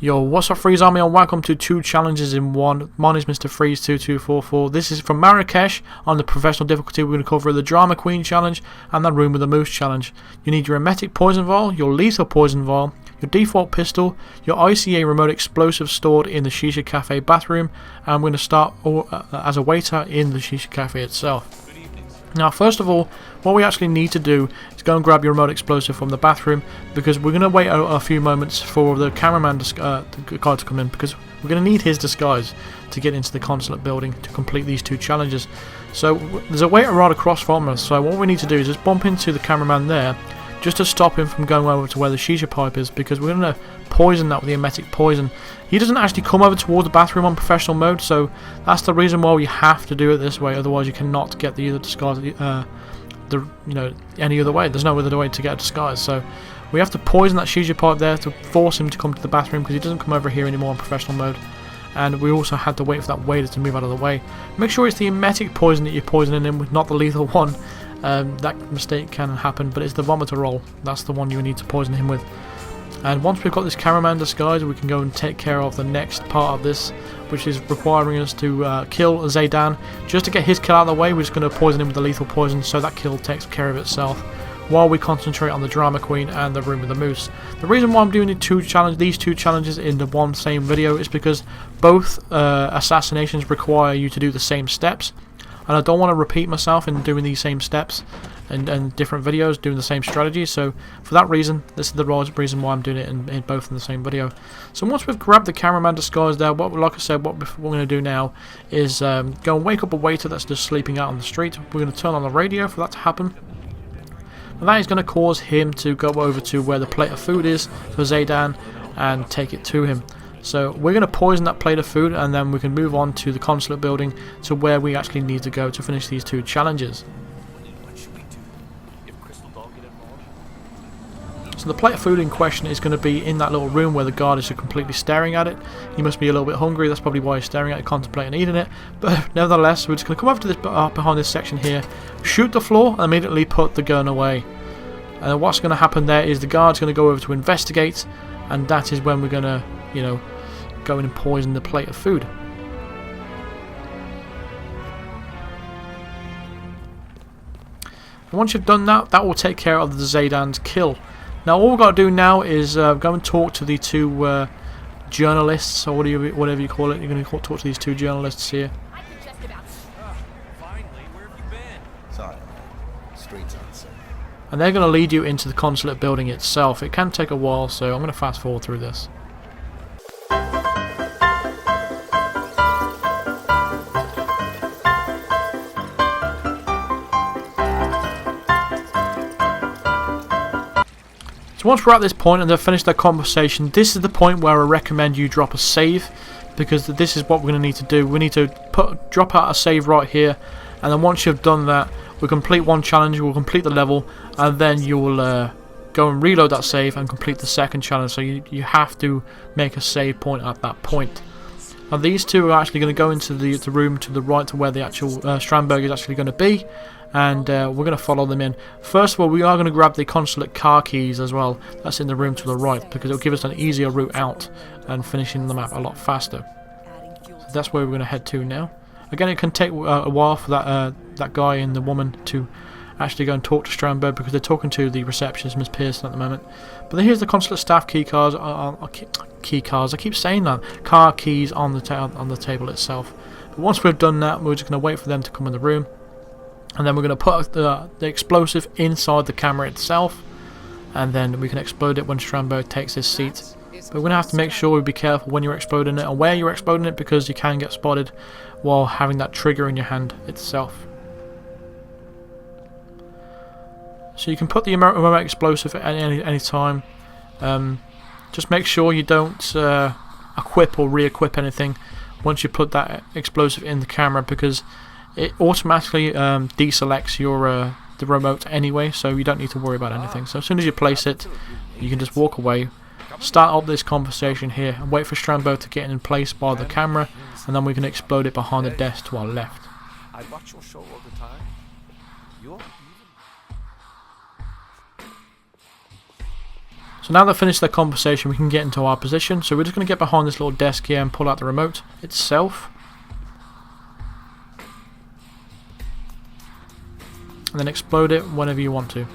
Yo, what's up Freeze Army and welcome to 2 challenges in 1. Mine is Mr. Freeze2244. This is from Marrakesh. On the professional difficulty we're going to cover the Drama Queen challenge and the Room with the Moose challenge. You need your emetic poison vial, your lethal poison vial, your default pistol, your ICA remote explosive stored in the Shisha Cafe bathroom, and we're going to start as a waiter in the Shisha Cafe itself. Now first of all, what we actually need to do is go and grab your remote explosive from the bathroom, because we're going to wait a few moments for the cameraman the guy to come in, because we're going to need his disguise to get into the consulate building to complete these 2 challenges. So there's a waiter right across from us, so what we need to do is just bump into the cameraman there just to stop him from going over to where the shisha pipe is, because we're going to poison that with the emetic poison. He doesn't actually come over toward the bathroom on professional mode, so that's the reason why we have to do it this way. Otherwise you cannot get the other disguise any other way. There's no other way to get a disguise, so we have to poison that shisha pipe there to force him to come to the bathroom, because he doesn't come over here anymore on professional mode. And we also had to wait for that waiter to move out of the way. Make sure it's the emetic poison that you're poisoning him with, not the lethal one. That mistake can happen, but it's the vomiter roll. That's the one you need to poison him with. And once we've got this cameraman disguise, we can go and take care of the next part of this, which is requiring us to kill Zhang. Just to get his kill out of the way, we're just going to poison him with the lethal poison, so that kill takes care of itself, while we concentrate on the Drama Queen and the Room with the Moose. The reason why I'm doing these two challenges in the one same video is because both assassinations require you to do the same steps, and I don't want to repeat myself in doing these same steps and different videos doing the same strategy. So for that reason, this is the reason why I'm doing it in both in the same video. So once we've grabbed the cameraman disguise there, like I said, what we're going to do now is go and wake up a waiter that's just sleeping out on the street. We're going to turn on the radio for that to happen. And that is going to cause him to go over to where the plate of food is for Zhang and take it to him. So we're going to poison that plate of food, and then we can move on to the consulate building, to where we actually need to go to finish these 2 challenges. So the plate of food in question is going to be in that little room where the guard is completely staring at it. He must be a little bit hungry, that's probably why he's staring at it, contemplating eating it. But nevertheless, we're just going to come over to this behind this section here, shoot the floor, and immediately put the gun away. And what's going to happen there is the guard's going to go over to investigate, and that is when we're going to, go in and poison the plate of food. And once you've done that, that will take care of the Zhang's kill. Now all we've got to do now is go and talk to the 2 journalists, or whatever you call it. You're going to talk to these 2 journalists here. And they're going to lead you into the consulate building itself. It can take a while, so I'm going to fast forward through this. So once we're at this point and they've finished their conversation, this is the point where I recommend you drop a save, because this is what we're going to need to do. We need to drop out a save right here, and then once you've done that, we'll complete 1 challenge, we'll complete the level, and then you will go and reload that save and complete the 2nd challenge. So you have to make a save point at that point. Now these 2 are actually going to go into the room to the right, to where the actual Strandberg is actually going to be, and we're going to follow them in. First of all, we are going to grab the consulate car keys as well. That's in the room to the right, because it will give us an easier route out and finishing the map a lot faster. So that's where we're going to head to now. Again, it can take a while for that guy and the woman to actually go and talk to Strandberg, because they're talking to the receptionist, Miss Pearson, at the moment. But then here's the consulate staff key cards. Key cards. I keep saying that. Car keys on the table itself. But once we've done that, we're just going to wait for them to come in the room, and then we're going to put the explosive inside the camera itself, and then we can explode it when Strandberg takes his seat. But we're going to have to make sure we be careful when you're exploding it and where you're exploding it, because you can get spotted while having that trigger in your hand itself. So you can put the remote explosive at any time. Just make sure you don't equip or re-equip anything once you put that explosive in the camera, because it automatically deselects your the remote anyway, so you don't need to worry about anything. So as soon as you place it, you can just walk away, start up this conversation here, and wait for Strandberg to get in place by the camera, and then we can explode it behind the desk to our left. I watch your show all the time. You're So now they've finished their conversation, we can get into our position. So we're just going to get behind this little desk here and pull out the remote itself. And then explode it whenever you want to.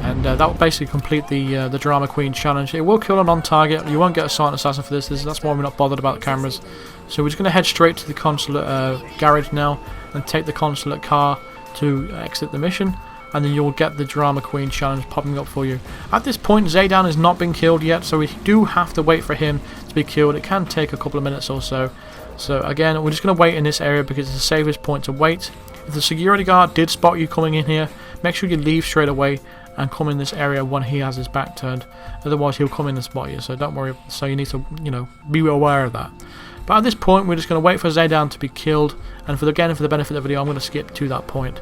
And that will basically complete the Drama Queen challenge. It will kill a non-target. You won't get a silent assassin for this. That's why we're not bothered about the cameras. So we're just going to head straight to the consulate garage now and take the consulate car to exit the mission. And then you'll get the Drama Queen challenge popping up for you. At this point, Zhang has not been killed yet, so we do have to wait for him to be killed. It can take a couple of minutes or so. So again, we're just going to wait in this area because it's the safest point to wait. If the security guard did spot you coming in here, make sure you leave straight away and come in this area when he has his back turned. Otherwise, he'll come in and spot you. So don't worry. So you need to, be aware of that. But at this point, we're just going to wait for Zhang to be killed. And for the benefit of the video, I'm going to skip to that point.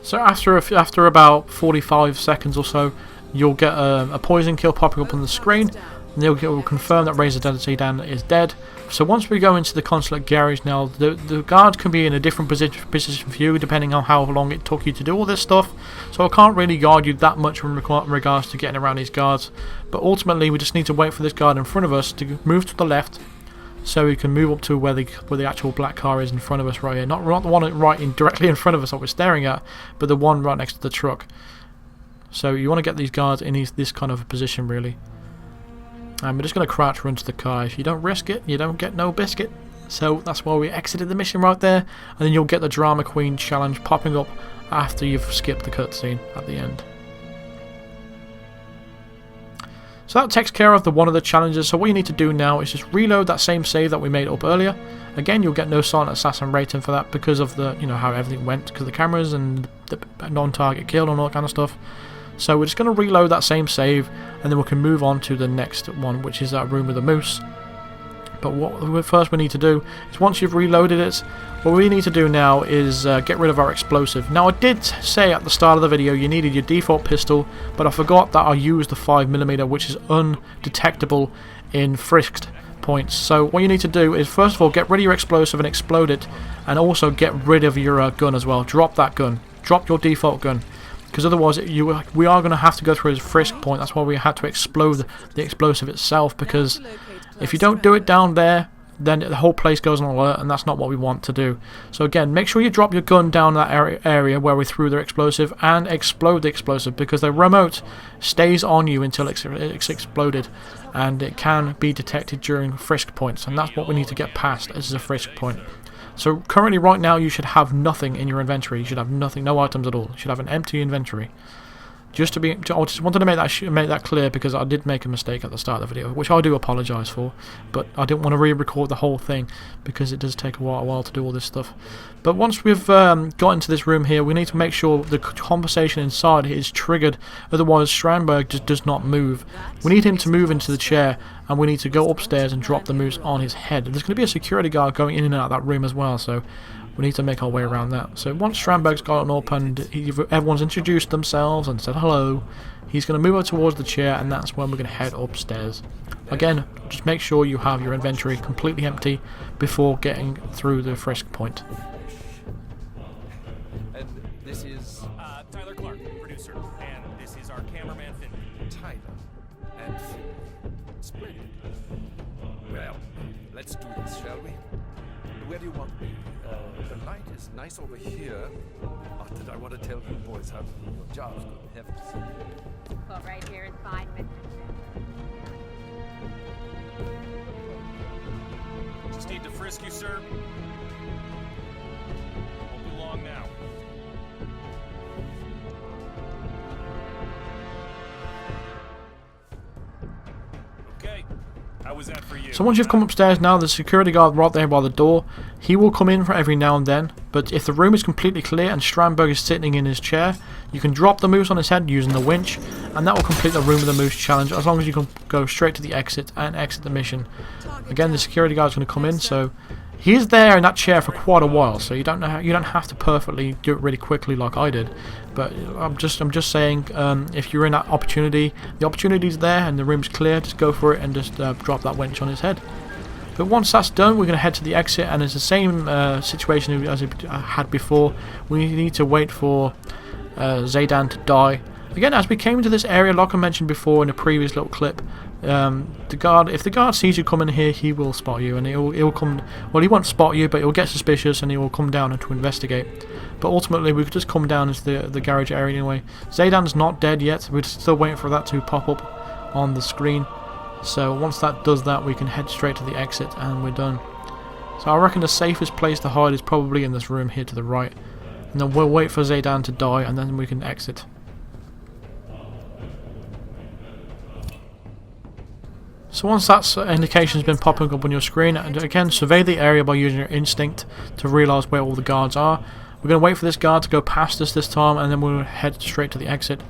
So after about 45 seconds or so, you'll get a poison kill popping up on the screen. And it will confirm that Zhang is dead. So once we go into the consulate garage now, the guard can be in a different position for you depending on how long it took you to do all this stuff. So I can't really guard you that much in regards to getting around these guards. But ultimately we just need to wait for this guard in front of us to move to the left, so we can move up to where the actual black car is in front of us right here. Not the one directly in front of us that we're staring at, but the one right next to the truck. So you want to get these guards in this kind of position really. And we're just going to crouch run to the car. If you don't risk it, you don't get no biscuit. So that's why we exited the mission right there. And then you'll get the Drama Queen challenge popping up after you've skipped the cutscene at the end. So that takes care of one of the challenges. So what you need to do now is just reload that same save that we made up earlier. Again, you'll get no silent assassin rating for that because of the how everything went, because of the cameras and the non-target kill and all that kind of stuff. So we're just going to reload that same save, and then we can move on to the next one, which is that room with the moose. But what first we need to do is, once you've reloaded it, what we need to do now is get rid of our explosive. Now I did say at the start of the video you needed your default pistol, but I forgot that I used the 5mm, which is undetectable in frisked points. So what you need to do is first of all get rid of your explosive and explode it, and also get rid of your gun as well. Drop that gun. Drop your default gun. Because otherwise we are going to have to go through his frisk point. That's why we had to explode the explosive itself, because if you don't do it down there, then the whole place goes on alert, and that's not what we want to do. So again, make sure you drop your gun down that area where we threw the explosive and explode the explosive, because the remote stays on you until it's exploded, and it can be detected during frisk points, and that's what we need to get past. This is a frisk point. So currently right now you should have nothing in your inventory. You should have nothing, no items at all. You should have an empty inventory. I just wanted to make that clear, because I did make a mistake at the start of the video, which I do apologise for, but I didn't want to re-record the whole thing because it does take a while to do all this stuff. But once we've got into this room here, we need to make sure the conversation inside is triggered, otherwise Strandberg just does not move. We need him to move into the chair, and we need to go upstairs and drop the moose on his head. There's going to be a security guard going in and out of that room as well, so we need to make our way around that. So once Strandberg's gotten up and everyone's introduced themselves and said hello, he's going to move over towards the chair, and that's when we're going to head upstairs. Again, just make sure you have your inventory completely empty before getting through the frisk point. And this is Tyler Clark, producer, and this is our cameraman Finn. Tyler and Finn. Splendid. Well, let's do this, shall we? Where do you want me? The light is nice over here. Not that I want to tell you boys how to do your jobs, good heavens. Well, right here is fine, Mr. Just need to frisk you, sir. Won't be long now. Okay. How was that for you? So once you've come upstairs now, the security guard right there by the door, he will come in for every now and then, but if the room is completely clear and Strandberg is sitting in his chair, you can drop the moose on his head using the winch, and that will complete the room with the moose challenge, as long as you can go straight to the exit and exit the mission. Again, the security guard is going to come in, so he is there in that chair for quite a while, so you don't have to perfectly do it really quickly like I did. But I'm just saying, if you're in that opportunity, the opportunity's there and the room's clear, just go for it and just drop that winch on his head. But once that's done, we're going to head to the exit, and it's the same situation as I had before. We need to wait for Zhang to die, Again, as we came into this area, like I mentioned before in a previous little clip, if the guard sees you coming here, he will spot you, and he'll come. Well, he won't spot you, but he'll get suspicious, and he will come down to investigate. But ultimately, we could just come down into the garage area anyway. Zaydan's not dead yet. We're still waiting for that to pop up on the screen. So once that does that, we can head straight to the exit, and we're done. So I reckon the safest place to hide is probably in this room here to the right, and then we'll wait for Zaydan to die, and then we can exit. So once that indication has been popping up on your screen, and again, survey the area by using your instinct to realise where all the guards are. We're going to wait for this guard to go past us this time, and then we'll head straight to the exit.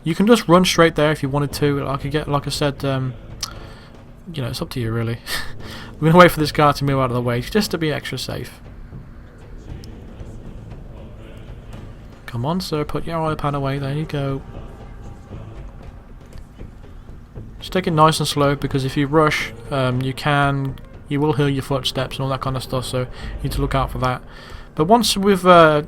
You can just run straight there if you wanted to. Like I said, you know, it's up to you really. We're going to wait for this guard to move out of the way, just to be extra safe. Come on, sir, put your iPad away. There you go. Just take it nice and slow, because if you rush, you will hear your footsteps and all that kind of stuff, so you need to look out for that. But once we've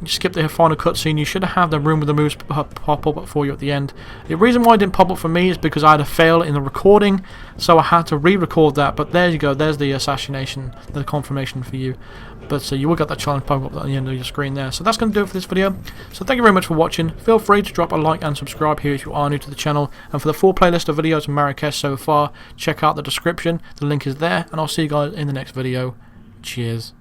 skipped the final cutscene, you should have the room with the moves pop up for you at the end. The reason why it didn't pop up for me is because I had a fail in the recording, so I had to re-record that. But there you go, there's the assassination, the confirmation for you. But you will get that challenge pop up at the end of your screen there. So that's going to do it for this video. So thank you very much for watching. Feel free to drop a like and subscribe here if you are new to the channel. And for the full playlist of videos of Marrakesh so far, check out the description. The link is there. And I'll see you guys in the next video. Cheers.